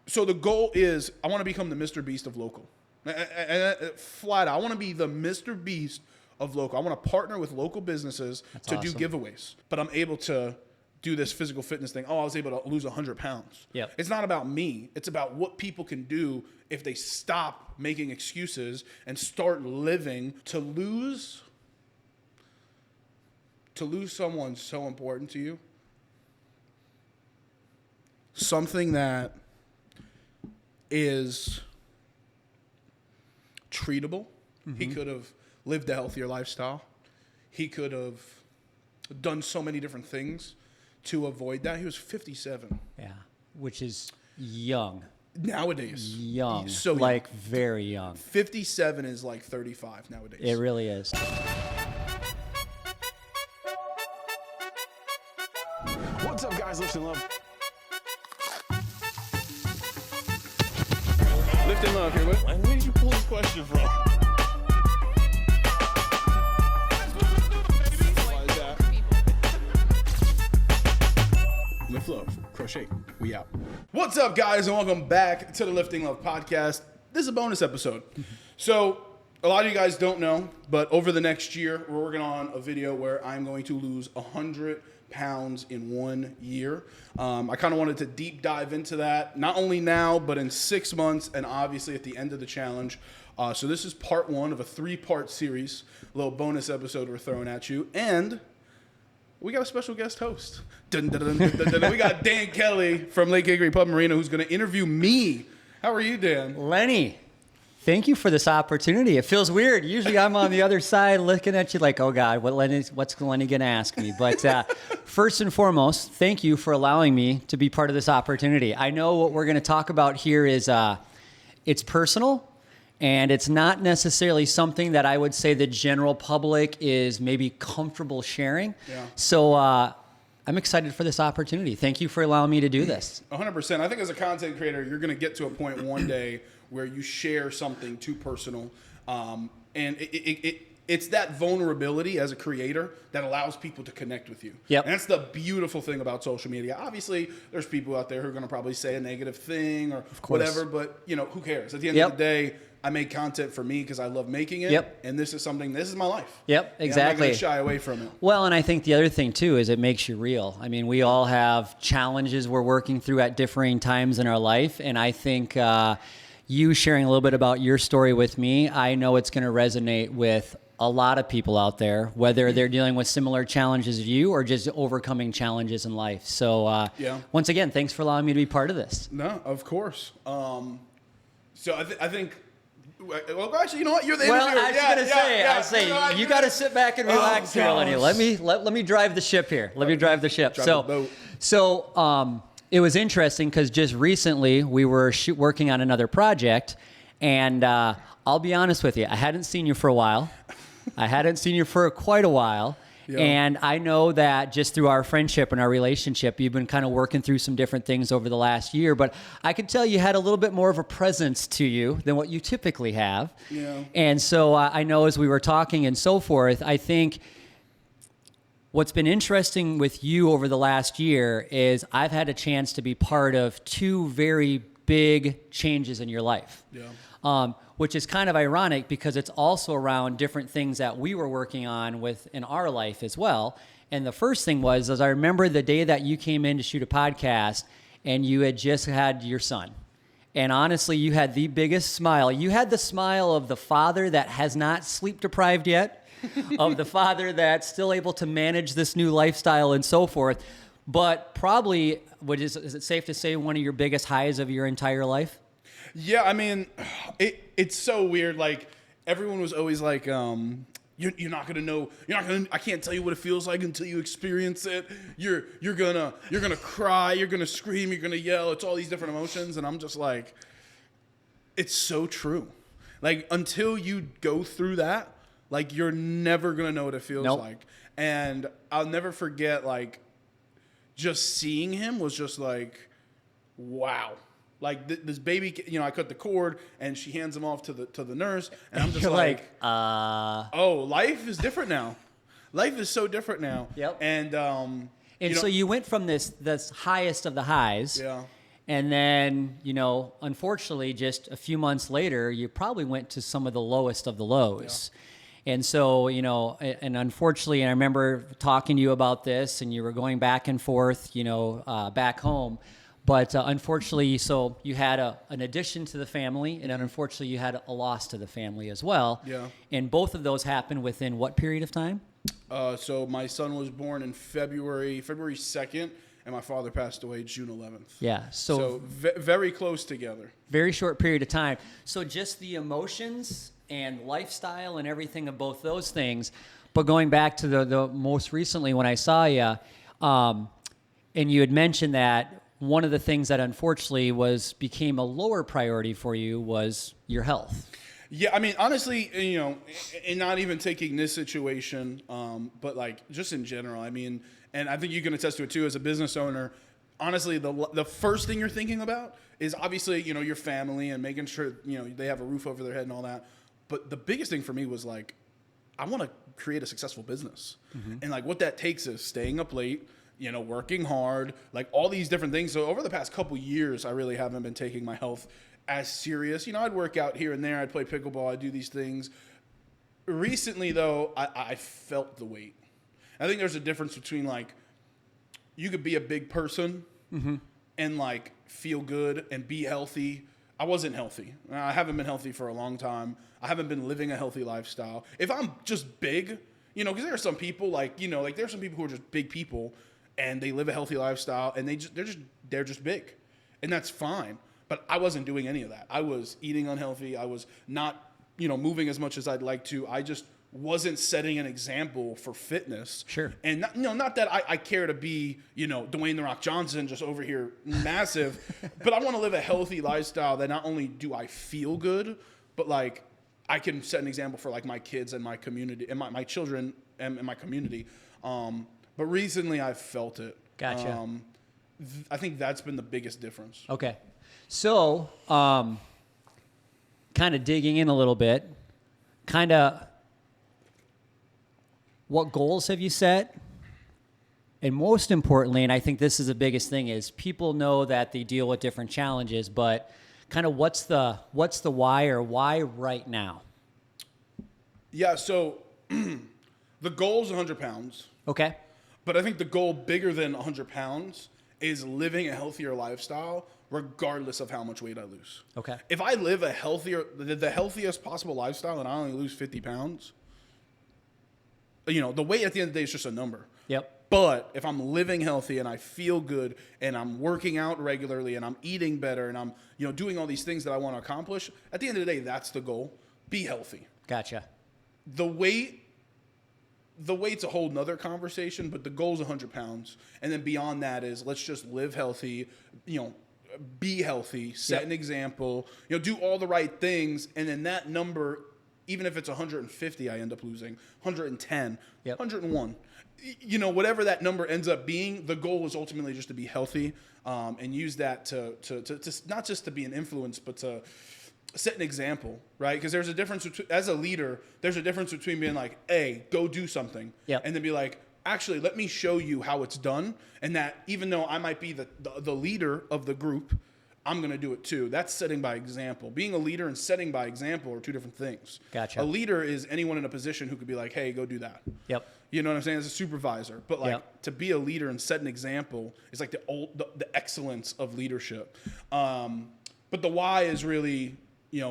So the goal is I want to become the Mr. Beast of local. Flat out, I want to be the Mr. Beast of local. I want to partner with local businesses to do giveaways. But I'm able to do this physical fitness thing. Oh, I was able to lose 100 pounds. Yep. It's not about me. It's about what people can do if they stop making excuses and start living. To lose someone so important to you, something that is treatable. Mm-hmm. He could have lived a healthier lifestyle. He could have done so many different things to avoid that. He was 57. Yeah, which is young. Nowadays. Young. So like young. Very young. 57 is like 35 nowadays. It really is. What's up, guys? Lift and Love. Lift and Love here. Where did you pull this question from? Why is that? Lift Love. Crochet. We out. What's up, guys, and welcome back to the Lifting Love podcast. This is a bonus episode. So, a lot of you guys don't know, but over the next year, we're working on a video where I'm going to lose 100 pounds in 1 year. I kind of wanted to deep dive into that, not only now, but in 6 months, and obviously at the end of the challenge. So this is part one of a 3-part series, a little bonus episode we're throwing at you, and we got a special guest host. Dun, dun, dun, dun, dun, dun. We got Dan Kelly from Lake Hickory Pub Marina, who's going to interview me. How are you, Dan? Lenny, thank you for this opportunity. It feels weird. Usually I'm on the other side looking at you like, oh, God, what's Lenny going to ask me? But first and foremost, thank you for allowing me to be part of this opportunity. I know what we're going to talk about here is it's personal, and it's not necessarily something that I would say the general public is maybe comfortable sharing. Yeah. So I'm excited for this opportunity. Thank you for allowing me to do this. 100%. I think as a content creator, you're going to get to a point one day where you share something too personal. And it's that vulnerability as a creator that allows people to connect with you. Yep. And that's the beautiful thing about social media. Obviously, there's people out there who are going to probably say a negative thing or whatever, but who cares? At the end of the day, I make content for me because I love making it. Yep. And this is my life. Yep, exactly. I'm not going to shy away from it. Well, and I think the other thing, too, is it makes you real. I mean, we all have challenges we're working through at differing times in our life. And I think you sharing a little bit about your story with me, I know it's going to resonate with a lot of people out there, whether they're dealing with similar challenges as you or just overcoming challenges in life. So once again, thanks for allowing me to be part of this. No, of course. So I think... Well, actually, you know what? You're the interviewer. Well, I was going to say, you got to sit back and relax here, Lenny. Let me drive the ship here. Let me drive the ship. So it was interesting because just recently we were working on another project, and I'll be honest with you, I hadn't seen you for a while. I hadn't seen you for quite a while. Yeah. And I know that just through our friendship and our relationship, you've been kind of working through some different things over the last year, but I could tell you had a little bit more of a presence to you than what you typically have. Yeah. And so I know as we were talking and so forth, I think what's been interesting with you over the last year is I've had a chance to be part of 2 very big changes in your life. Yeah. Which is kind of ironic because it's also around different things that we were working on in our life as well. And the first thing was I remember the day that you came in to shoot a podcast and you had just had your son. And honestly, you had the biggest smile. You had the smile of the father that has not sleep deprived yet, of the father that's still able to manage this new lifestyle and so forth. But probably, is it safe to say one of your biggest highs of your entire life? Yeah, I mean, it's so weird. Like, everyone was always like, you're not gonna know. I can't tell you what it feels like until you experience it. You're gonna cry. You're gonna scream. You're gonna yell. It's all these different emotions, and I'm just like, it's so true. Like, until you go through that, like, you're never gonna know what it feels like. And I'll never forget, like, just seeing him was just like, wow. Like this baby, I cut the cord and she hands him off to the nurse, and I'm just oh, life is different now. Life is so different now. Yep. And so you went from this highest of the highs, And then, unfortunately, just a few months later, you probably went to some of the lowest of the lows. Yeah. And so, and unfortunately, and I remember talking to you about this, and you were going back and forth, back home. But unfortunately, so you had an addition to the family, and then unfortunately, you had a loss to the family as well. Yeah. And both of those happened within what period of time? So my son was born in February 2nd, and my father passed away June 11th. Yeah. So very close together. Very short period of time. So just the emotions and lifestyle and everything of both those things. But going back to the most recently when I saw you, and you had mentioned that one of the things that unfortunately became a lower priority for you was your health. Yeah, I mean, honestly, and not even taking this situation, but like just in general, I mean, and I think you can attest to it too as a business owner. Honestly, the first thing you're thinking about is obviously, your family and making sure, they have a roof over their head and all that. But the biggest thing for me was like, I want to create a successful business. Mm-hmm. And like what that takes is staying up late, working hard, like all these different things. So over the past couple years, I really haven't been taking my health as serious. I'd work out here and there. I'd play pickleball. I'd do these things. Recently, though, I felt the weight. I think there's a difference between, like, you could be a big person and, like, feel good and be healthy. I wasn't healthy. I haven't been healthy for a long time. I haven't been living a healthy lifestyle. If I'm just big, because there are some people, like there's some people who are just big people and they live a healthy lifestyle and they're just big. And that's fine. But I wasn't doing any of that. I was eating unhealthy. I was not, moving as much as I'd like to. I just wasn't setting an example for fitness. Sure. And not that I care to be, Dwayne "The Rock" Johnson just over here massive, but I want to live a healthy lifestyle that not only do I feel good, but like I can set an example for like my kids and my community and my children and my community. But recently I've felt it. Gotcha. I think that's been the biggest difference. Okay. So, kind of digging in a little bit, what goals have you set? And most importantly, and I think this is the biggest thing, is people know that they deal with different challenges, but kind of what's the why, or why right now? Yeah, so the goal is 100 pounds. Okay. But I think the goal bigger than 100 pounds is living a healthier lifestyle regardless of how much weight I lose. Okay. If I live the healthiest possible lifestyle and I only lose 50 pounds, the weight at the end of the day is just a number. Yep. But if I'm living healthy and I feel good and I'm working out regularly and I'm eating better and I'm, doing all these things that I want to accomplish, at the end of the day, that's the goal. Be healthy. Gotcha. The weight's a whole nother conversation, but the goal's 100 pounds. And then beyond that is let's just live healthy, be healthy, set an example, do all the right things. And then that number, even if it's 150, I end up losing 110, 101. Whatever that number ends up being, the goal is ultimately just to be healthy and use that to not just to be an influence, but to set an example, right? Because there's a difference as a leader. There's a difference between being like, "Hey, go do something," and then be like, "Actually, let me show you how it's done." And that even though I might be the leader of the group, I'm going to do it too. That's setting by example. Being a leader and setting by example are two different things. Gotcha. A leader is anyone in a position who could be like, "Hey, go do that." Yep. You know what I'm saying? As a supervisor. But like to be a leader and set an example is like the excellence of leadership. But the why is really,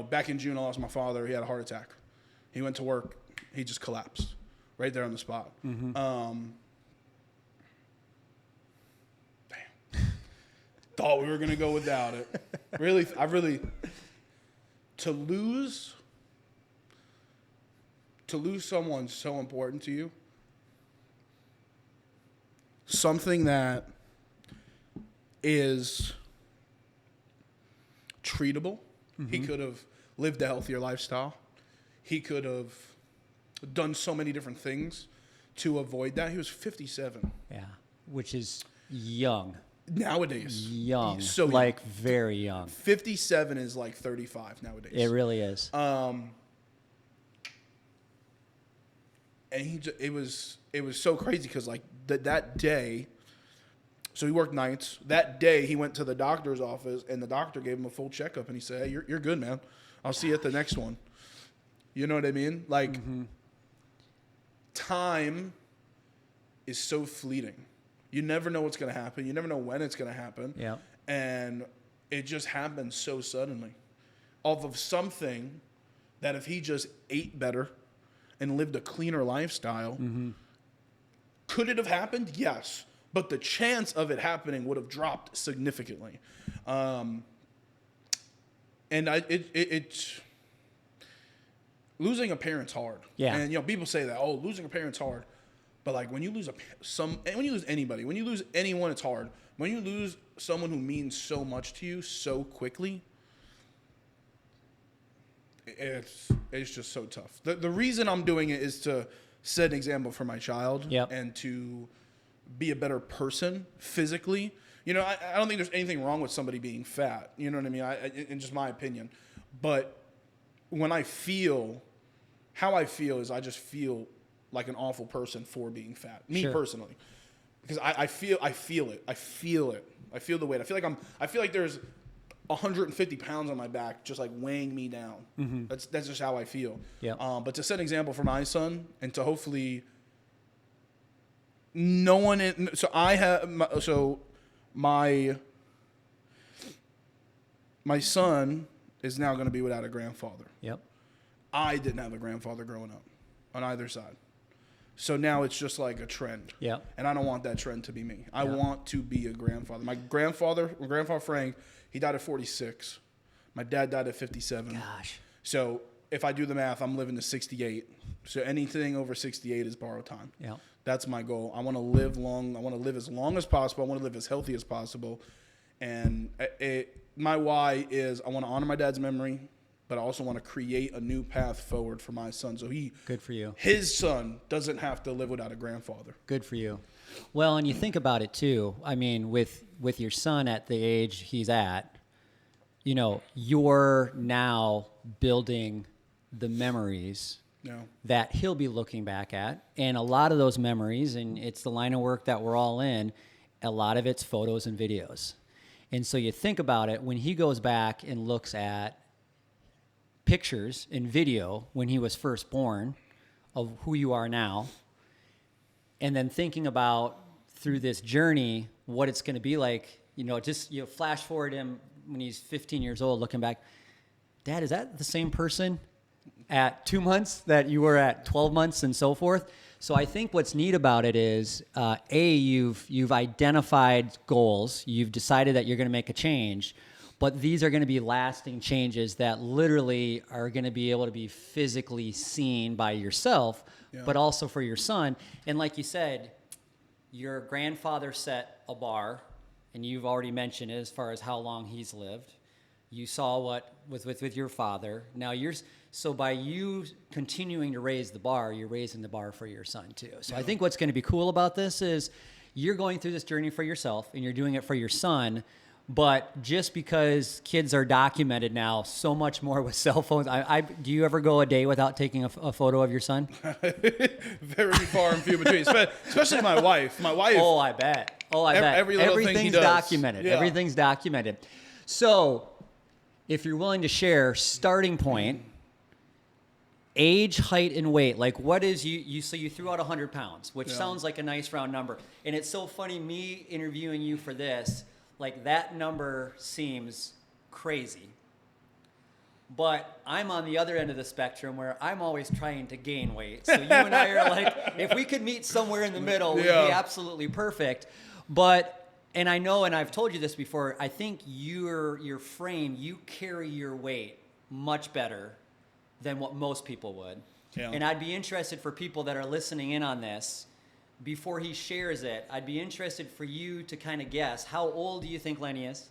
back in June, I lost my father. He had a heart attack. He went to work. He just collapsed right there on the spot. Mm-hmm. Damn. Thought we were going to go without it. To lose someone so important to you, something that is treatable. Mm-hmm. He could have lived a healthier lifestyle. He could have done so many different things to avoid that. He was 57. Yeah, which is young. Nowadays. Young. So like very young. 57 is like 35 nowadays. It really is. And it was so crazy because like that day, So he worked nights. That day, he went to the doctor's office, and the doctor gave him a full checkup, and he said, hey, you're good, man. I'll see you at the next one. You know what I mean? Like, time is so fleeting. You never know what's going to happen. You never know when it's going to happen. Yeah. And it just happened so suddenly. Off of something that if he just ate better and lived a cleaner lifestyle, could it have happened? Yes. But the chance of it happening would have dropped significantly. Losing a parent's hard. Yeah. And, you know, people say that, oh, losing a parent's hard. But, like, when you lose when you lose anybody, when you lose anyone, it's hard. When you lose someone who means so much to you so quickly, it's just so tough. The reason I'm doing it is to set an example for my child and to be a better person physically. You know, I don't think there's anything wrong with somebody being fat. You know what I mean? In just my opinion. But when I feel, how I feel is I just feel like an awful person for being fat. Me personally. Because I feel it. I feel it. I feel the weight. I feel like there's 150 pounds on my back just like weighing me down. That's just how I feel. Yeah. But to set an example for my son and to hopefully no one in, so I have my son is now going to be without a grandfather. Yep. I didn't have a grandfather growing up on either side. So now it's just like a trend. Yeah. And I don't want that trend to be me. I want to be a grandfather. My grandfather Frank, he died at 46. My dad died at 57. Gosh. So if I do the math, I'm living to 68. So anything over 68 is borrowed time. Yeah. That's my goal. I want to live long. I want to live as long as possible. I want to live as healthy as possible. And my why is I want to honor my dad's memory, but I also want to create a new path forward for my son. So Good for you. his son doesn't have to live without a grandfather. Good for you. Well, and you think about it too. I mean, with your son at the age he's at, you know, you're now building the memories that he'll be looking back at. And a lot of those memories, and it's the line of work that we're all in, a lot of it's photos and videos. And so you think about it, when he goes back and looks at pictures and video when he was first born of who you are now, and then thinking about through this journey what it's going to be like, you know, just flash forward him when he's 15 years old looking back, Dad, is that the same person at 2 months that you were at 12 months and so forth? So I think what's neat about it is, you've identified goals, you've decided that you're going to make a change, but these are going to be lasting changes that literally are going to be able to be physically seen by yourself, but also for your son. And like you said, your grandfather set a bar, and you've already mentioned it as far as how long he's lived. You saw what with your father. Now so by you continuing to raise the bar, you're raising the bar for your son too. So I think what's going to be cool about this is you're going through this journey for yourself and you're doing it for your son. But just because kids are documented now so much more with cell phones, do you ever go a day without taking a photo of your son? Very far and few between, especially my wife. My wife. Oh, I bet. Every little thing he does. Documented. Yeah. Everything's documented. So, if you're willing to share, starting point, age, height, and weight. Like, what is so you threw out 100 pounds, which sounds like a nice round number. And it's so funny, me interviewing you for this, like that number seems crazy. But I'm on the other end of the spectrum where I'm always trying to gain weight. So you and I are like, if we could meet somewhere in the middle, we'd be absolutely perfect. But, and I know, and I've told you this before, I think your frame, you carry your weight much better than what most people would. Yeah. And I'd be interested for people that are listening in on this, before he shares it, I'd be interested for you to kind of guess, how old do you think Lenny is?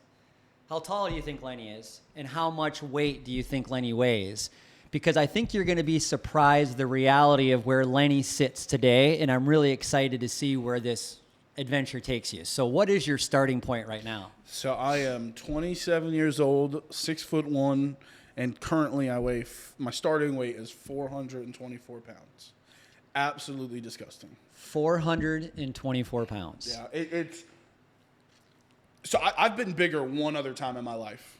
How tall do you think Lenny is? And how much weight do you think Lenny weighs? Because I think you're going to be surprised the reality of where Lenny sits today, and I'm really excited to see where this adventure takes you. So what is your starting point right now? So I am 27 years old, 6'1", and currently I weigh, my starting weight is 424 pounds. Absolutely disgusting. 424 pounds. Yeah, So I've been bigger one other time in my life.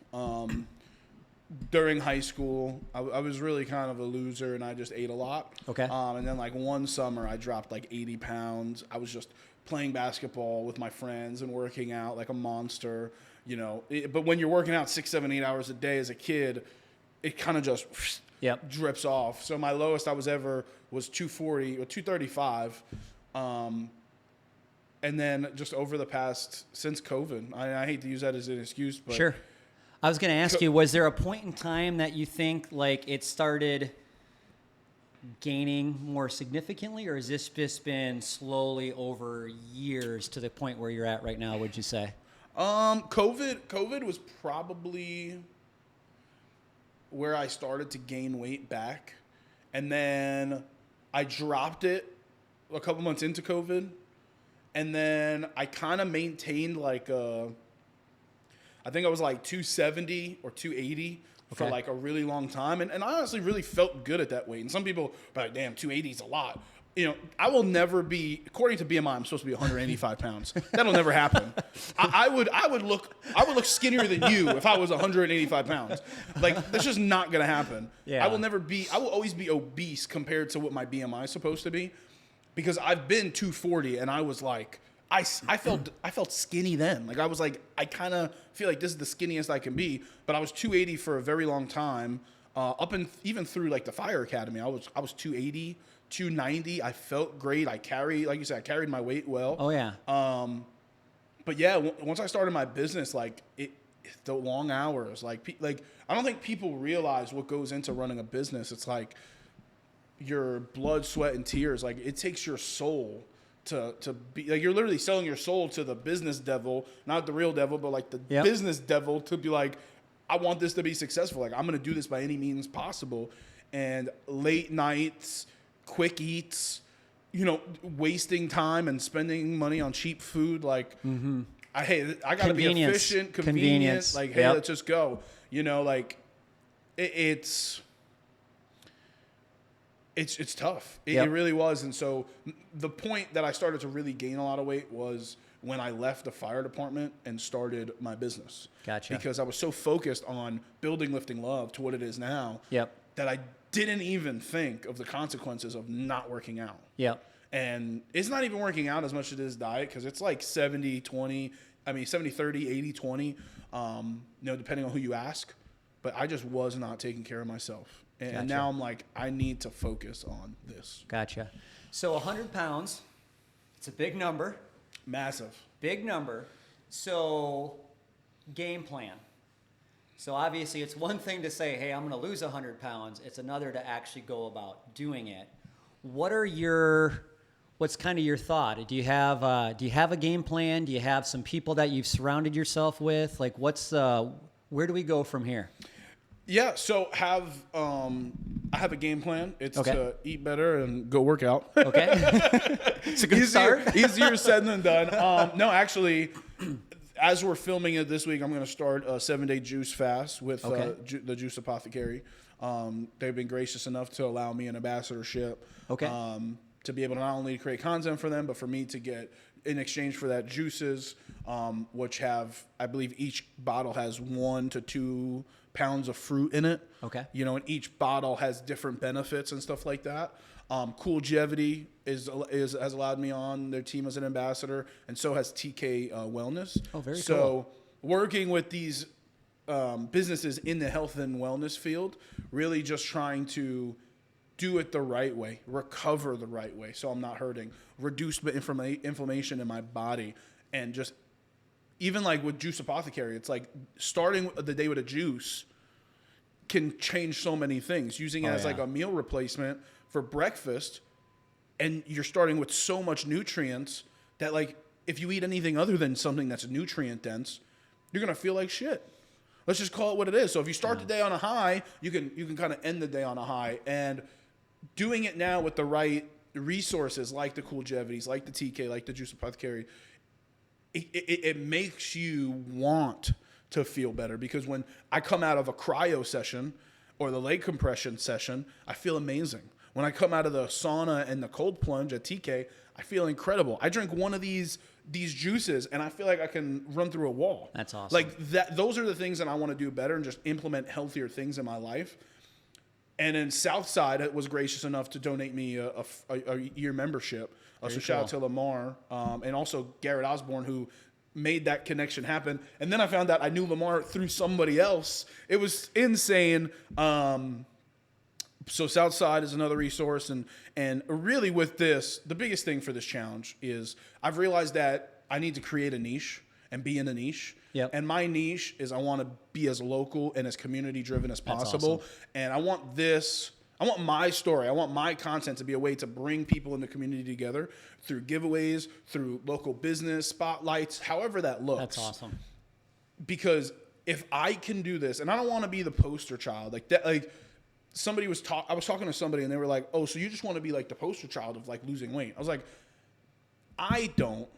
During high school, I was really kind of a loser, and I just ate a lot. Okay. And then like one summer, I dropped like 80 pounds. I was just playing basketball with my friends and working out like a monster, you know. But when you're working out 6, 7, 8 hours a day as a kid, it kind of just drips off. So my lowest I was ever was 240 or 235. And then just over the past, since COVID, I hate to use that as an excuse, but Sure. I was going to ask you, was there a point in time that you think like it started gaining more significantly, or has this just been slowly over years to the point where you're at right now, would you say? COVID was probably where I started to gain weight back. And then I dropped it a couple months into COVID. And then I kind of maintained like I think I was like 270 or 280 for like a really long time. And I honestly really felt good at that weight. And some people are like, damn, 280 is a lot. You know, I will never be, according to BMI, I'm supposed to be 185 pounds. That'll never happen. I would look skinnier than you if I was 185 pounds. Like, that's just not going to happen. Yeah. I will always be obese compared to what my BMI is supposed to be, because I've been 240 and I was like, I felt skinny then. Like, I was like, I kind of feel like this is the skinniest I can be. But I was 280 for a very long time, even through like the Fire Academy. I was 280, 290. I felt great. I carried my weight well. Oh yeah. But yeah, once I started my business, like the long hours, like I don't think people realize what goes into running a business. It's like your blood, sweat, and tears. Like, it takes your soul to be like, you're literally selling your soul to the business devil, not the real devil, but like the business devil, to be like, I want this to be successful. Like, I'm going to do this by any means possible. And late nights, quick eats, you know, wasting time and spending money on cheap food. Like, I got to be efficient, convenient. Like, hey, let's just go. You know, like it's tough. It really was. And so the point that I started to really gain a lot of weight was when I left the fire department and started my business. Gotcha. Because I was so focused on building Lifting Love to what it is now that I didn't even think of the consequences of not working out. Yep. And it's not even working out as much as it is diet, because it's like 70-20. I mean, 70-30, 80-20, you know, depending on who you ask. But I just was not taking care of myself. And now I'm like, I need to focus on this. Gotcha. So 100 pounds, it's a big number. Massive. Big number. So game plan. So obviously it's one thing to say, hey, I'm going to lose 100 pounds. It's another to actually go about doing it. What's kind of your thought? Do you have a game plan? Do you have some people that you've surrounded yourself with? Like, where do we go from here? Yeah, so I have a game plan. It's to eat better and go work out. Okay. It's a good start. Easier said than done. No, actually, as we're filming it this week, I'm going to start a 7-day juice fast with the Juice Apothecary. They've been gracious enough to allow me an ambassadorship. Okay. To be able to not only create content for them, but for me to get, in exchange for that, juices, which have, I believe each bottle has 1 to 2 pounds of fruit in it. Okay. You know, and each bottle has different benefits and stuff like that. Coolgevity has allowed me on their team as an ambassador, and so has TK Wellness. Oh, very cool. So working with these businesses in the health and wellness field, really just trying to do it the right way, recover the right way, so I'm not hurting, reduce inflammation in my body, and just even like with Juice Apothecary, it's like starting the day with a juice can change so many things. Using it as like a meal replacement for breakfast, and you're starting with so much nutrients that, like, if you eat anything other than something that's nutrient dense, you're gonna feel like shit. Let's just call it what it is. So if you start the day on a high, you can kind of end the day on a high. And doing it now with the right resources, like the Coolgevities, like the TK, like the Juice Apothecary, it makes you want to feel better. Because when I come out of a cryo session or the leg compression session, I feel amazing. When I come out of the sauna and the cold plunge at TK, I feel incredible. I drink one of these these juices, and I feel like I can run through a wall. That's awesome. Like that. Those are the things that I want to do better and just implement healthier things in my life. And then Southside was gracious enough to donate me a year membership. So shout out to Lamar and also Garrett Osborne, who made that connection happen. And then I found out I knew Lamar through somebody else. It was insane. So Southside is another resource. And really with this, the biggest thing for this challenge is I've realized that I need to create a niche and be in a niche. Yep. And my niche is I want to be as local and as community driven as possible. Awesome. And I want my story, I want my content to be a way to bring people in the community together through giveaways, through local business spotlights, however that looks. That's awesome. Because if I can do this, and I don't want to be the poster child, like that, like I was talking to somebody and they were like, "Oh, so you just want to be like the poster child of like losing weight?" I was like, I don't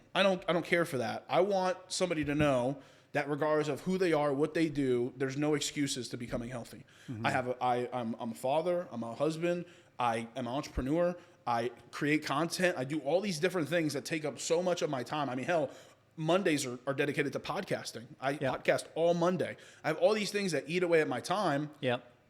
care for that. I want somebody to know that regardless of who they are, what they do, there's no excuses to becoming healthy. Mm-hmm. I'm a father, I'm a husband, I am an entrepreneur, I create content, I do all these different things that take up so much of my time. I mean, hell, Mondays are dedicated to podcasting. I podcast all Monday. I have all these things that eat away at my time,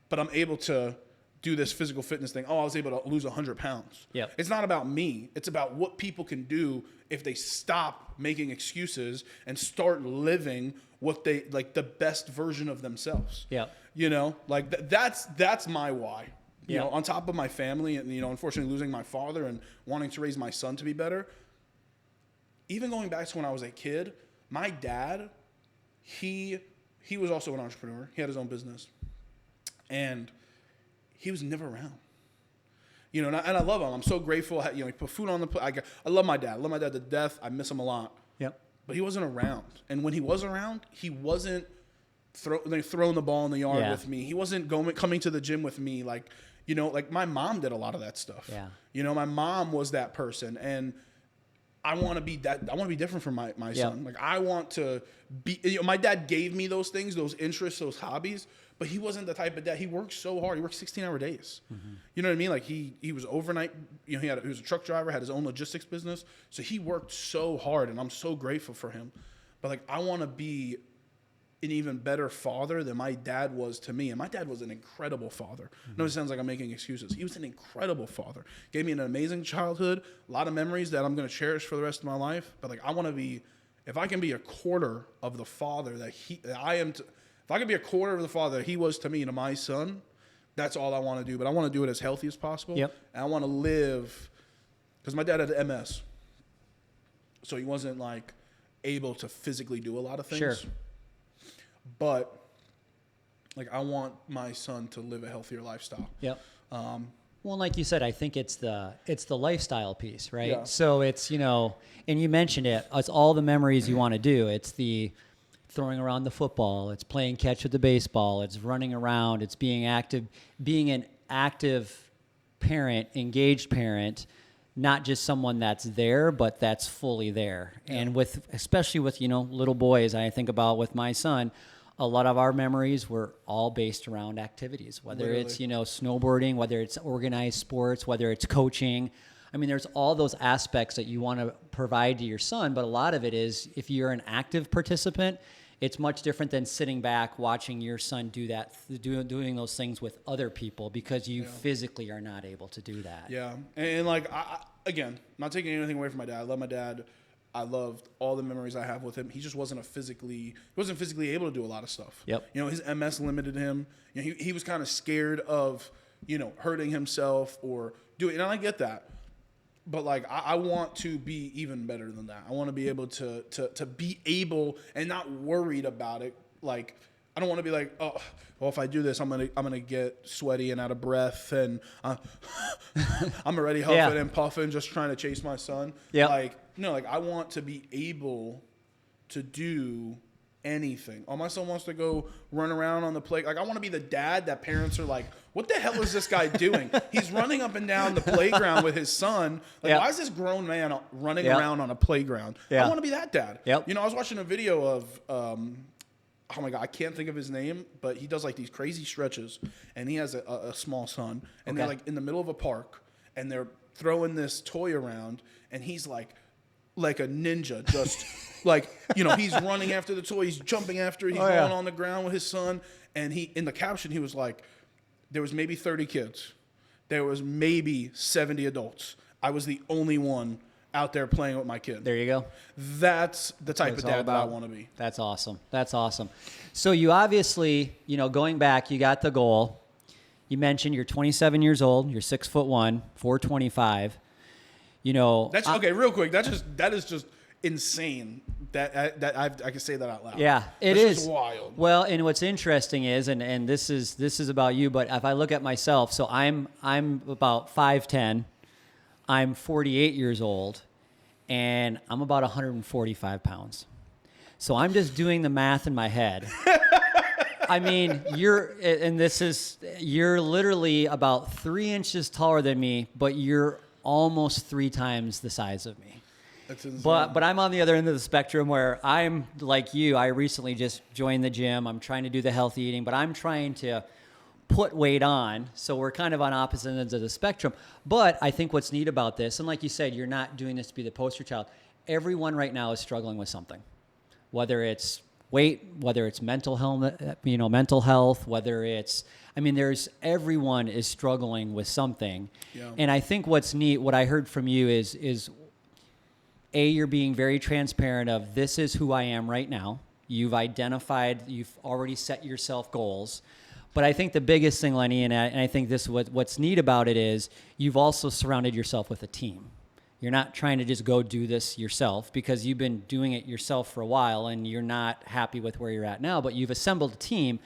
but I'm able to do this physical fitness thing. Oh, I was able to lose 100 pounds. Yep. It's not about me. It's about what people can do if they stop making excuses and start living what they like, the best version of themselves. Yeah. You know, like that's my why. You Yeah. know, on top of my family and, you know, unfortunately losing my father and wanting to raise my son to be better. Even going back to when I was a kid, my dad, he was also an entrepreneur. He had his own business. And he was never around. You know, and I love him. I'm so grateful. You know, he put food on the plate. I love my dad. I love my dad to death. I miss him a lot. Yep. But he wasn't around. And when he was around, he wasn't throwing the ball in the yard with me. He wasn't coming to the gym with me. Like, you know, like my mom did a lot of that stuff. Yeah. You know, my mom was that person. And I want to be that. I want to be different from my son. Like I want to be. You know, my dad gave me those things, those interests, those hobbies. But he wasn't the type of dad. He worked so hard. He worked 16-hour days. Mm-hmm. You know what I mean? Like he was overnight. You know, he was a truck driver, had his own logistics business. So he worked so hard, and I'm so grateful for him. But like I want to be an even better father than my dad was to me. And my dad was an incredible father. Mm-hmm. I know it sounds like I'm making excuses. He was an incredible father. Gave me an amazing childhood, a lot of memories that I'm going to cherish for the rest of my life. But like I want to be, if I can be a quarter of the father that I am to. If I could be a quarter of the father that he was to me, to my son, that's all I want to do. But I want to do it as healthy as possible. Yep. And I want to live, because my dad had MS. So he wasn't like able to physically do a lot of things. Sure. But like I want my son to live a healthier lifestyle. Yep. Well, like you said, I think it's the lifestyle piece, right? Yeah. So it's, you know, and you mentioned it, it's all the memories you want to do. It's the throwing around the football, it's playing catch with the baseball, it's running around, it's being active, being an active parent, engaged parent, not just someone that's there, but that's fully there. Yeah. And especially with, you know, little boys, I think about with my son, a lot of our memories were all based around activities, whether it's, you know, snowboarding, whether it's organized sports, whether it's coaching. I mean, there's all those aspects that you want to provide to your son, but a lot of it is if you're an active participant, it's much different than sitting back watching your son do that, doing those things with other people because you physically are not able to do that. Yeah, and like again, not taking anything away from my dad. I love my dad. I loved all the memories I have with him. He just wasn't physically able to do a lot of stuff. Yep. You know, his MS limited him. You know, he was kind of scared of, you know, hurting himself or doing. And I get that. But like I want to be even better than that. I want to be able to be able and not worried about it. Like I don't want to be like, oh, well, if I do this, I'm gonna get sweaty and out of breath, and I'm already huffing and puffing, just trying to chase my son. Yeah. Like no, like I want to be able to do anything. Oh, my son wants to go run around on the play. Like I want to be the dad that parents are like, what the hell is this guy doing? He's running up and down the playground with his son. Like, why is this grown man running around on a playground? I want to be that dad. Yep. You know, I was watching a video of, oh my God, I can't think of his name, but he does like these crazy stretches, and he has a small son, and they're like in the middle of a park, and they're throwing this toy around, and he's like like a ninja, just like, you know, he's running after the toy, he's jumping after it, he's rolling on the ground with his son. And he, in the caption, he was like, there was maybe 30 kids. There was maybe 70 adults. I was the only one out there playing with my kid. There you go. That's the type of dad that I want to be. That's awesome. That's awesome. So you obviously, you know, going back, you got the goal. You mentioned you're 27 years old. You're 6'1", 425. You know, That's okay. Real quick, that is just insane. I can say that out loud. Yeah, That's just wild. Well, and what's interesting is, and this is about you, but if I look at myself, so I'm about 5'10", I'm 48 years old, and I'm about 145 pounds. So I'm just doing the math in my head. I mean, you're literally about 3 inches taller than me, but you're almost 3 times the size of me. That's insane. But I'm on the other end of the spectrum where I'm like you. I recently just joined the gym. I'm trying to do the healthy eating, but I'm trying to put weight on. So we're kind of on opposite ends of the spectrum. But I think what's neat about this, and like you said, you're not doing this to be the poster child. Everyone right now is struggling with something, whether it's weight, whether it's mental health, whether it's, I mean, everyone is struggling with something. Yeah. And I think what's neat, what I heard from you is you're being very transparent of this is who I am right now. You've identified, you've already set yourself goals. But I think the biggest thing, Lenny, and I think this what's neat about it is you've also surrounded yourself with a team. You're not trying to just go do this yourself because you've been doing it yourself for a while and you're not happy with where you're at now, but you've assembled a team.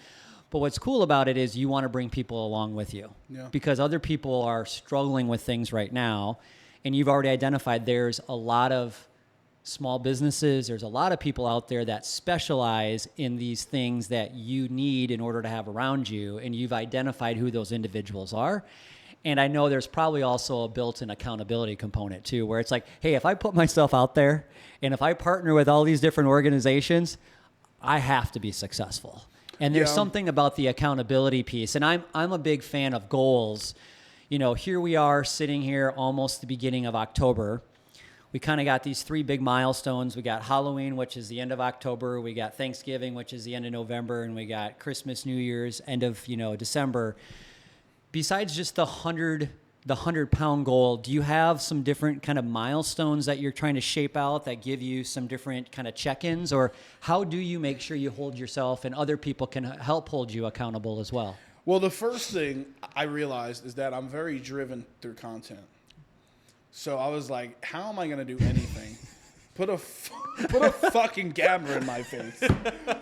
But what's cool about it is you want to bring people along with you because other people are struggling with things right now. And you've already identified there's a lot of small businesses, there's a lot of people out there that specialize in these things that you need in order to have around you. And you've identified who those individuals are. And I know there's probably also a built-in accountability component too, where it's like, hey, if I put myself out there and if I partner with all these different organizations, I have to be successful. And there's something about the accountability piece. And I'm a big fan of goals. You know, here we are sitting here almost the beginning of October. We kind of got these 3 big milestones. We got Halloween, which is the end of October. We got Thanksgiving, which is the end of November. And we got Christmas, New Year's, end of, December. Besides just the 100-pound goal, do you have some different kind of milestones that you're trying to shape out that give you some different kind of check-ins? Or how do you make sure you hold yourself and other people can help hold you accountable as well? Well, the first thing I realized is that I'm very driven through content. So I was like, how am I going to do anything? Put a fucking camera in my face.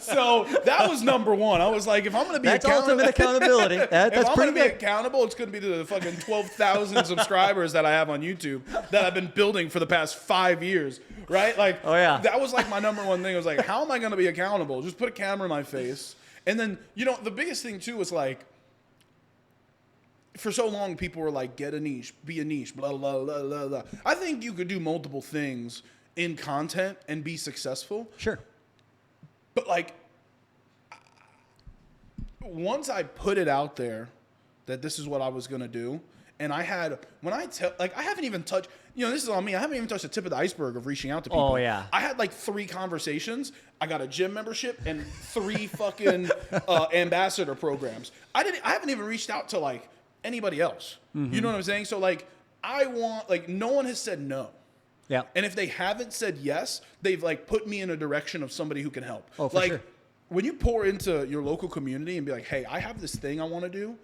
So that was number one. I was like, if I'm going to be ultimate accountability. That's if I'm going to be good. accountable, it's going to be to the fucking 12,000 subscribers that I have on YouTube that I've been building for the past 5 years, right? Like, that was like my number one thing. I was like, how am I going to be accountable? Just put a camera in my face. And then, the biggest thing too was like, for so long, people were like, get a niche, be a niche, blah, blah, blah, blah, blah. I think you could do multiple things in content and be successful. Sure. But like, once I put it out there that this is what I was going to do, and I haven't even touched, this is on me. I haven't even touched the tip of the iceberg of reaching out to people. Oh, yeah. I had like 3 conversations. I got a gym membership and 3 fucking ambassador programs. I haven't even reached out to like anybody else. Mm-hmm. You know what I'm saying? So like, no one has said no. Yeah. And if they haven't said yes, they've like put me in a direction of somebody who can help. Oh, for sure. When you pour into your local community and be like, hey, I have this thing I want to do.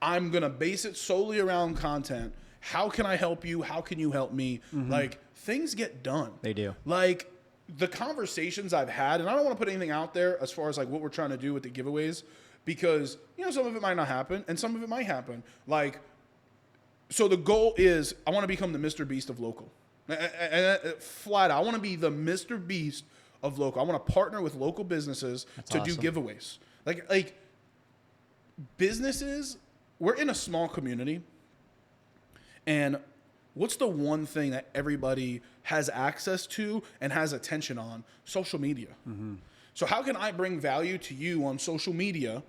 I'm going to base it solely around content. How can I help you? How can you help me? Mm-hmm. Like, things get done. They do. Like, the conversations I've had, and I don't want to put anything out there as far as like what we're trying to do with the giveaways, because, some of it might not happen and some of it might happen. Like, so the goal is I want to become the Mr. Beast of local. And flat out, I want to be the Mr. Beast of local. I want to partner with local businesses to do giveaways. Like businesses, we're in a small community. And what's the one thing that everybody has access to and has attention on? Social media. Mm-hmm. So how can I bring value to you on social media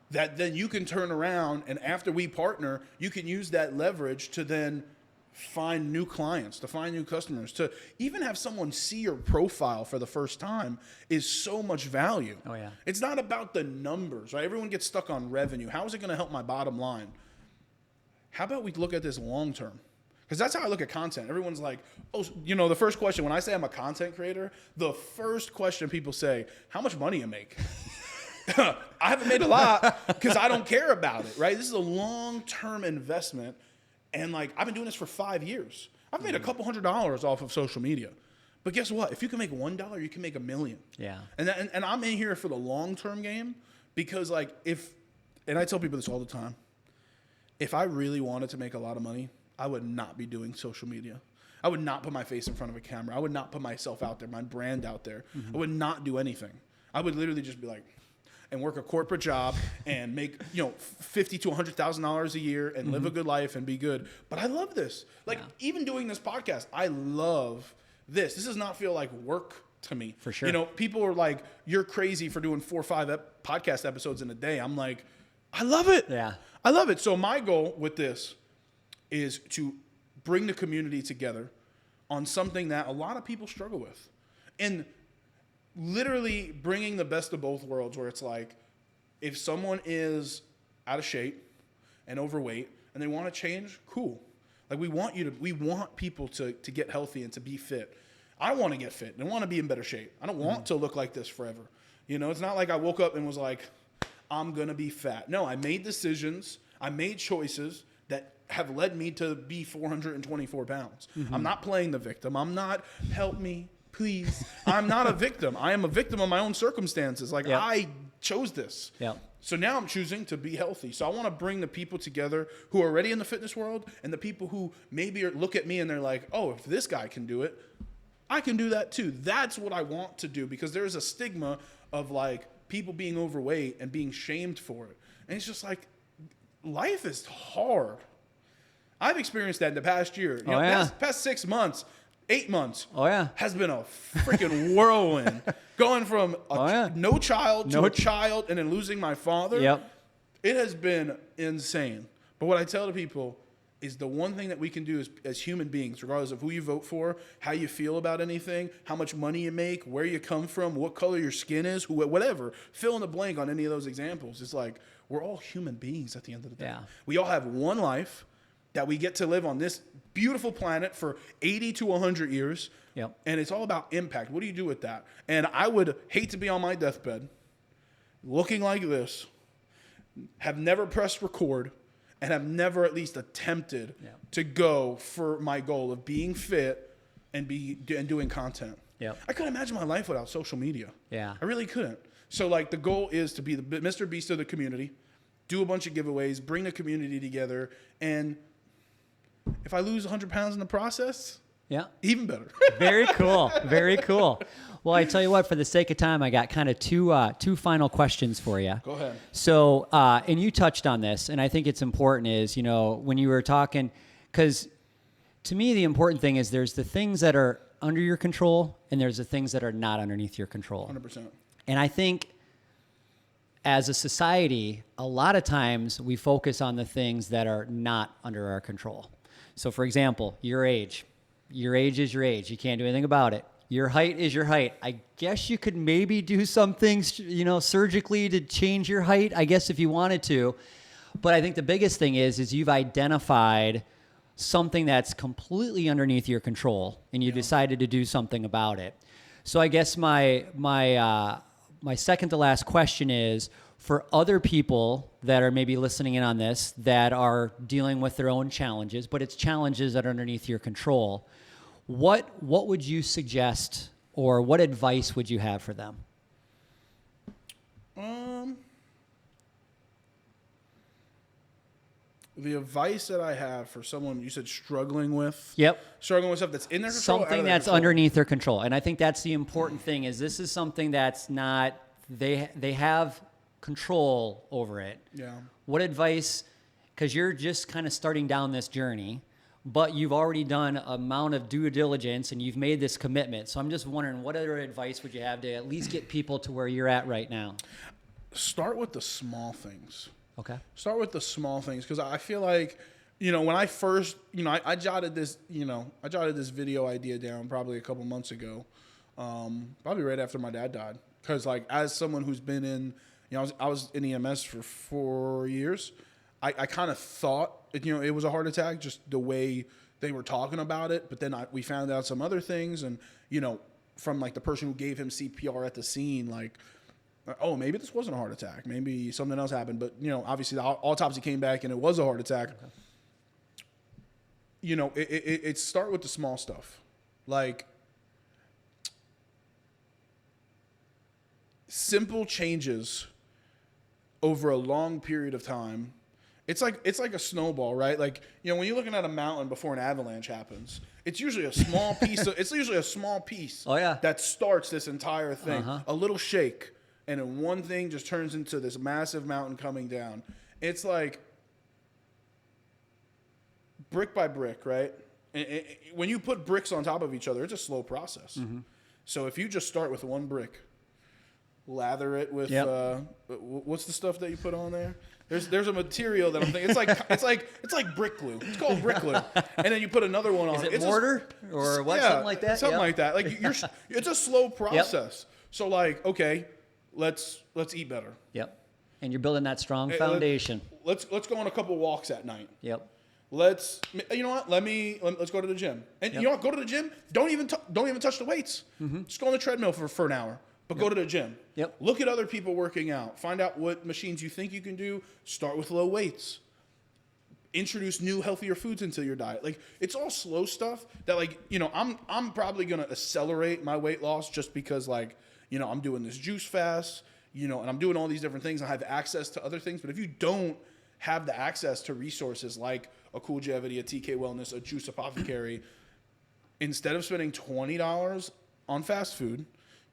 that then you can turn around and after we partner, you can use that leverage to then find new clients, to find new customers, to even have someone see your profile for the first time is so much value. Oh, yeah. It's not about the numbers, right? Everyone gets stuck on revenue. How is it going to help my bottom line? How about we look at this long term? Because that's how I look at content. Everyone's like, oh, the first question, when I say I'm a content creator, the first question people say, how much money you make? I haven't made a lot because I don't care about it, right? This is a long-term investment. And like, I've been doing this for 5 years. I've made a couple $100s off of social media. But guess what? If you can make $1, you can make $1 million. Yeah. And I'm in here for the long-term game because like and I tell people this all the time, if I really wanted to make a lot of money, I would not be doing social media. I would not put my face in front of a camera. I would not put myself out there, my brand out there. Mm-hmm. I would not do anything. I would literally just be like, and work a corporate job and make, $50,000 to $100,000 a year and live a good life and be good. But I love this. Like even doing this podcast, I love this. This does not feel like work to me. For sure. People are like, you're crazy for doing 4 or 5 podcast episodes in a day. I'm like, I love it. Yeah. I love it. So my goal with this is to bring the community together on something that a lot of people struggle with. And literally bringing the best of both worlds, where it's like, if someone is out of shape and overweight and they want to change, cool. Like we want people to get healthy and to be fit. I want to get fit and I want to be in better shape. I don't want to look like this forever. It's not like I woke up and was like, I'm going to be fat. No, I made decisions. I made choices that have led me to be 424 pounds. Mm-hmm. I'm not playing the victim. I'm not, help me, please. I'm not a victim. I am a victim of my own circumstances. Like I chose this. Yep. So now I'm choosing to be healthy. So I want to bring the people together who are already in the fitness world and the people who maybe look at me and they're like, oh, if this guy can do it, I can do that too. That's what I want to do, because there's a stigma of like people being overweight and being shamed for it. And it's just like, life is hard. I've experienced that in the past year. Past 6 months, 8 months. Has been a freaking whirlwind. Going from no child to a child and then losing my father. Yep. It has been insane. But what I tell the people is the one thing that we can do as human beings, regardless of who you vote for, how you feel about anything, how much money you make, where you come from, what color your skin is, whatever, fill in the blank on any of those examples. It's like, we're all human beings at the end of the day. Yeah. We all have one life that we get to live on this beautiful planet for 80 to 100 years. Yep. And it's all about impact. What do you do with that? And I would hate to be on my deathbed looking like this, have never pressed record, and have never at least attempted to go for my goal of being fit and doing content. Yep. I couldn't imagine my life without social media. Yeah. I really couldn't. So like the goal is to be the Mr. Beast of the community, do a bunch of giveaways, bring the community together, and if I lose 100 pounds in the process, even better. Very cool. Very cool. Well, I tell you what, for the sake of time, I got kind of two final questions for you. Go ahead. So, and you touched on this, and I think it's important is, when you were talking, because to me, the important thing is there's the things that are under your control and there's the things that are not underneath your control. 100%. And I think as a society, a lot of times we focus on the things that are not under our control. So for example, your age. Your age is your age. You can't do anything about it. Your height is your height. I guess you could maybe do some things, surgically to change your height, I guess, if you wanted to. But I think the biggest thing is you've identified something that's completely underneath your control, and you decided to do something about it. So I guess my second to last question is, for other people that are maybe listening in on this that are dealing with their own challenges, but it's challenges that are underneath your control, what would you suggest, or what advice would you have for them? The advice that I have for someone you said struggling with stuff that's in their control, something that's underneath their control, and I think that's the important thing. Is this is something that's not they have control over it. Yeah. What advice? Because you're just kind of starting down this journey, but you've already done an amount of due diligence and you've made this commitment. So I'm just wondering, what other advice would you have to at least get people to where you're at right now? Start with the small things. Okay. Start with the small things, because I feel like when I first, I jotted this, I jotted this video idea down probably a couple months ago, probably right after my dad died. Because like as someone who's been in, I was in EMS for 4 years. I kind of thought, it was a heart attack, just the way they were talking about it. But then we found out some other things, and from like the person who gave him CPR at the scene, like, oh, maybe this wasn't a heart attack. Maybe something else happened. But, obviously the autopsy came back and it was a heart attack. Okay. It start with the small stuff. Like, simple changes over a long period of time. It's like a snowball, right? Like, when you're looking at a mountain before an avalanche happens, it's usually a small piece. Oh, yeah. That starts this entire thing. Uh-huh. A little shake, and then one thing just turns into this massive mountain coming down. It's like brick by brick, right? And when you put bricks on top of each other, it's a slow process. Mm-hmm. So if you just start with one brick, lather it with what's the stuff that you put on there? There's a material that I'm thinking it's like brick glue. It's called brick glue, and then you put another one on. Is it mortar or what? Yeah, something like that. Something like that. Like it's a slow process. Yep. So like, okay, let's eat better. Yep. And you're building that strong foundation. Let's go on a couple walks at night. Yep. Let's let's go to the gym. And you know what? Go to the gym. Don't even touch the weights. Mm-hmm. Just go on the treadmill for an hour. But go to the gym. Yep. Look at other people working out. Find out what machines you think you can do. Start with low weights. Introduce new, healthier foods into your diet. Like, it's all slow stuff that, like, I'm probably going to accelerate my weight loss just because, like, I'm doing this juice fast, and I'm doing all these different things. I have access to other things. But if you don't have the access to resources like a Coolgevity, a TK Wellness, a Juice Apothecary, instead of spending $20 on fast food,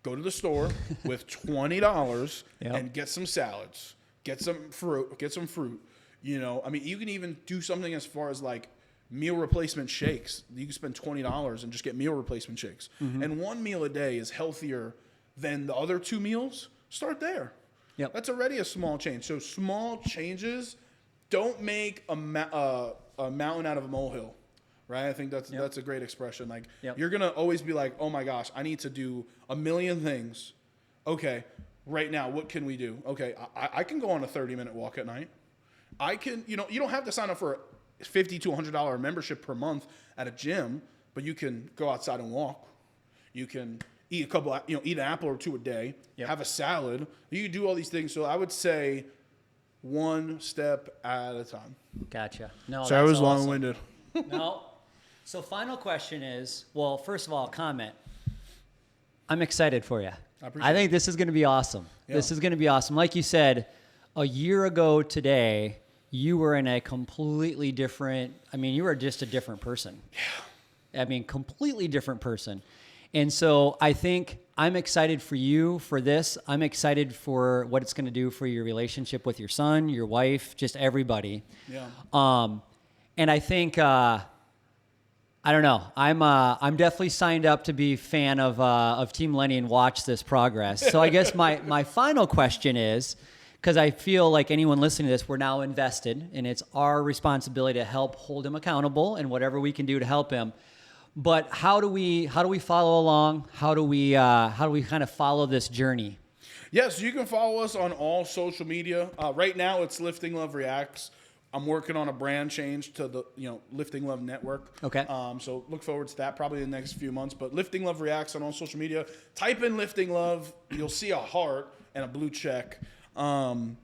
go to the store with $20 and get some salads, get some fruit. You can even do something as far as like meal replacement shakes. You can spend $20 and just get meal replacement shakes. Mm-hmm. And one meal a day is healthier than the other 2 meals. Start there. Yep. That's already a small change. So small changes don't make a mountain out of a molehill. Right, I think that's a great expression. Like, you're gonna always be like, "Oh my gosh, I need to do a million things." Okay, right now, what can we do? Okay, I can go on a 30-minute walk at night. I can, you don't have to sign up for a $50 to $100 membership per month at a gym, but you can go outside and walk. You can eat eat an apple or 2 a day. Have a salad. You can do all these things. So I would say one step at a time. Gotcha. No, so I was long-winded. No. So final question is, well, first of all, comment. I'm excited for you. I think this is going to be awesome. Yeah. This is going to be awesome. Like you said, a year ago today, you were in a completely different, you were just a different person. Yeah. Completely different person. And so I think I'm excited for you for this. I'm excited for what it's going to do for your relationship with your son, your wife, just everybody. Yeah. And I think, I don't know. I'm definitely signed up to be a fan of Team Lenny and watch this progress. So I guess my final question is, because I feel like anyone listening to this, we're now invested, and it's our responsibility to help hold him accountable and whatever we can do to help him. But how do we follow along? How do we kind of follow this journey? Yes, you can follow us on all social media. Right now, it's Lifting Love Reacts. I'm working on a brand change to the Lifting Love Network. Okay. So look forward to that probably in the next few months. But Lifting Love Reacts on all social media. Type in Lifting Love. You'll see a heart and a blue check. And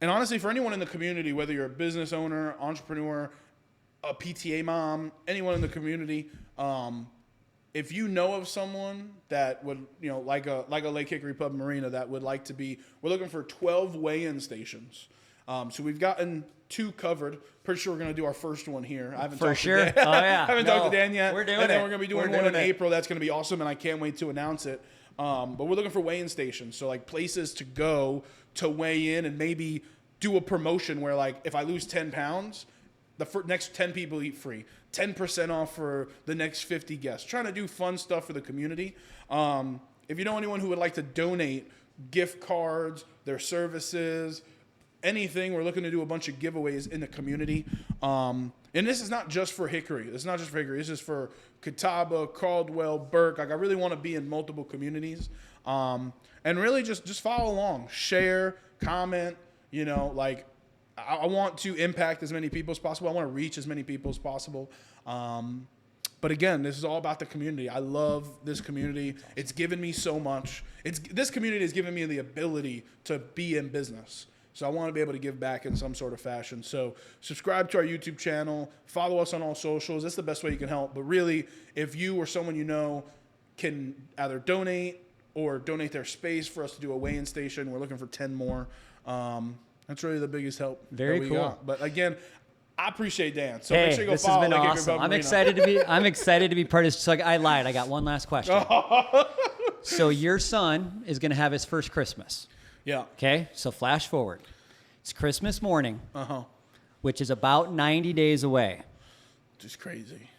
honestly, for anyone in the community, whether you're a business owner, entrepreneur, a PTA mom, anyone in the community, if you know of someone that would, like a Lake Hickory Pub Marina that would like to be, we're looking for 12 weigh-in stations. So we've gotten 2 covered. Pretty sure we're going to do our first one here. I haven't talked to Dan. Oh, yeah. I haven't talked to Dan yet. We're doing and then it. we're going to be doing one in April. That's going to be awesome, and I can't wait to announce it. But we're looking for weigh-in stations. So, like, places to go to weigh in and maybe do a promotion where, like, if I lose 10 pounds, the next 10 people eat free. 10% off for the next 50 guests. Trying to do fun stuff for the community. If you know anyone who would like to donate gift cards, their services, anything. We're looking to do a bunch of giveaways in the community. And this is not just for Hickory. This is for Catawba, Caldwell, Burke. Like, I really want to be in multiple communities. And really just follow along, share, comment, you know, like I want to impact as many people as possible. I want to reach as many people as possible. But again, this is all about the community. I love this community. It's given me so much. This community has given me the ability to be in business. So I want to be able to give back in some sort of fashion. So subscribe to our YouTube channel. Follow us on all socials. That's the best way you can help. But really, if you or someone you know can either donate or donate their space for us to do a weigh-in station, we're looking for 10 more. That's really the biggest help. Very that we cool. got. But again, I appreciate Dan. So Hey, make sure you go this has follow been Lake Hickory awesome. Pub I'm Marina. excited to be part of this. So I lied. I got one last question. So your son is going to have his first Christmas. Yeah. Okay, so flash forward. It's Christmas morning, which is about 90 days away. Just crazy.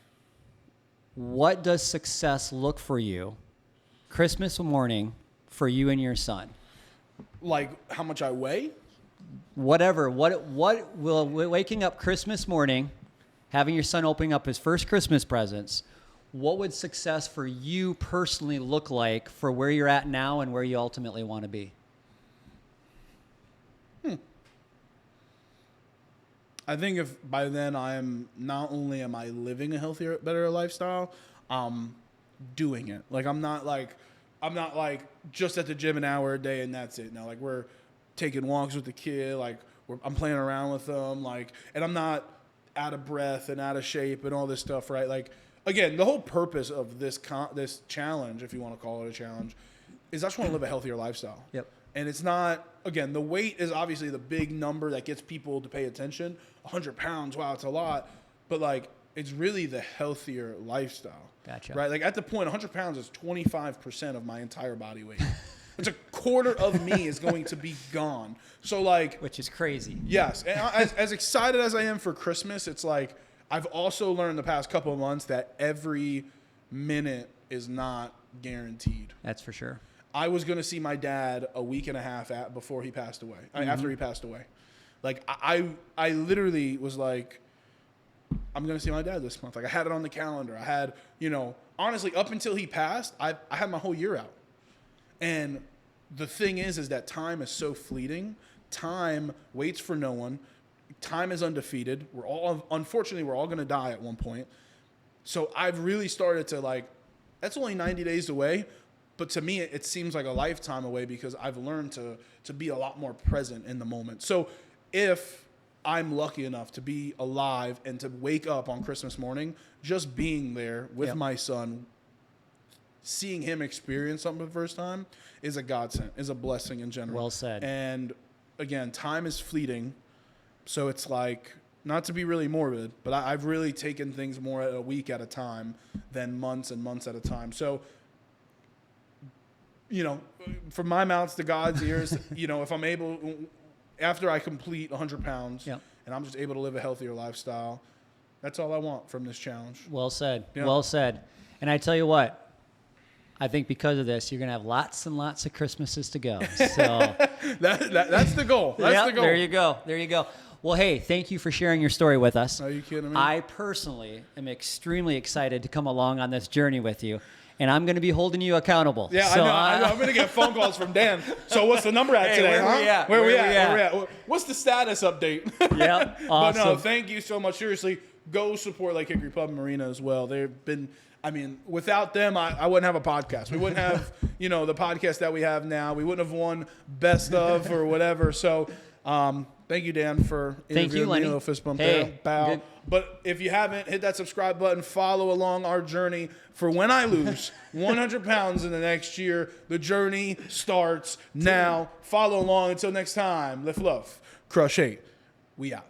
What does success look for you Christmas morning for you and your son? Like how much I weigh? Whatever. What will waking up Christmas morning, having your son opening up his first Christmas presents, what would success for you personally look like for where you're at now and where you ultimately want to be? I think if by then not only am I living a healthier, better lifestyle, doing it. Like I'm not like just at the gym an hour a day and that's it. No, like we're taking walks with the kid, like I'm playing around with them, like, and I'm not out of breath and out of shape and all this stuff, right? Like, again, the whole purpose of this challenge, if you want to call it a challenge, is I just want to live a healthier lifestyle. Yep. And it's not, again, the weight is obviously the big number that gets people to pay attention. 100 pounds, wow, it's a lot. But, like, it's really the healthier lifestyle. Gotcha. Right? Like, at the point, 100 pounds is 25% of my entire body weight. It's a quarter of me is going to be gone. So, like... Which is crazy. Yes. And as excited as I am for Christmas, it's like, I've also learned the past couple of months that every minute is not guaranteed. That's for sure. I was going to see my dad a week and a half before he passed away. After he passed away. Like, I literally was like, I'm going to see my dad this month. Like, I had it on the calendar. I had, you know, honestly, up until he passed, I had my whole year out. And the thing is that time is so fleeting. Time waits for no one. Time is undefeated. Unfortunately, we're all going to die at one point. So I've really started to, like, that's only 90 days away. But to me, it seems like a lifetime away because I've learned to be a lot more present in the moment. So if I'm lucky enough to be alive and to wake up on Christmas morning, just being there with my son, seeing him experience something for the first time is a godsend, is a blessing in general. Well said. And again, time is fleeting. So it's like, not to be really morbid, but I've really taken things more at a week at a time than months and months at a time. So, you know, from my mouth to God's ears, you know, if I'm able, after I complete 100 pounds and I'm just able to live a healthier lifestyle, that's all I want from this challenge. Well said. Yeah. Well said. And I tell you what, I think because of this, you're going to have lots and lots of Christmases to go. So that's the goal. That's the goal. There you go. There you go. Well, hey, thank you for sharing your story with us. Are you kidding me? I personally am extremely excited to come along on this journey with you. And I'm going to be holding you accountable. Yeah, so I know. I'm going to get phone calls from Dan. So what's the number at today? where we at? Where we at? What's the status update? Yeah, awesome. But no, thank you so much. Seriously, go support Lake Hickory Pub and Marina as well. They've been, I mean, without them, I wouldn't have a podcast. We wouldn't have, you know, the podcast that we have now. We wouldn't have won Best of or whatever. So, thank you, Dan, for interviewing me. Lenny. Fist bump there. Bow. Good. But if you haven't, hit that subscribe button. Follow along our journey for when I lose 100 pounds in the next year. The journey starts now. Follow along. Until next time, lift love, crush hate. We out.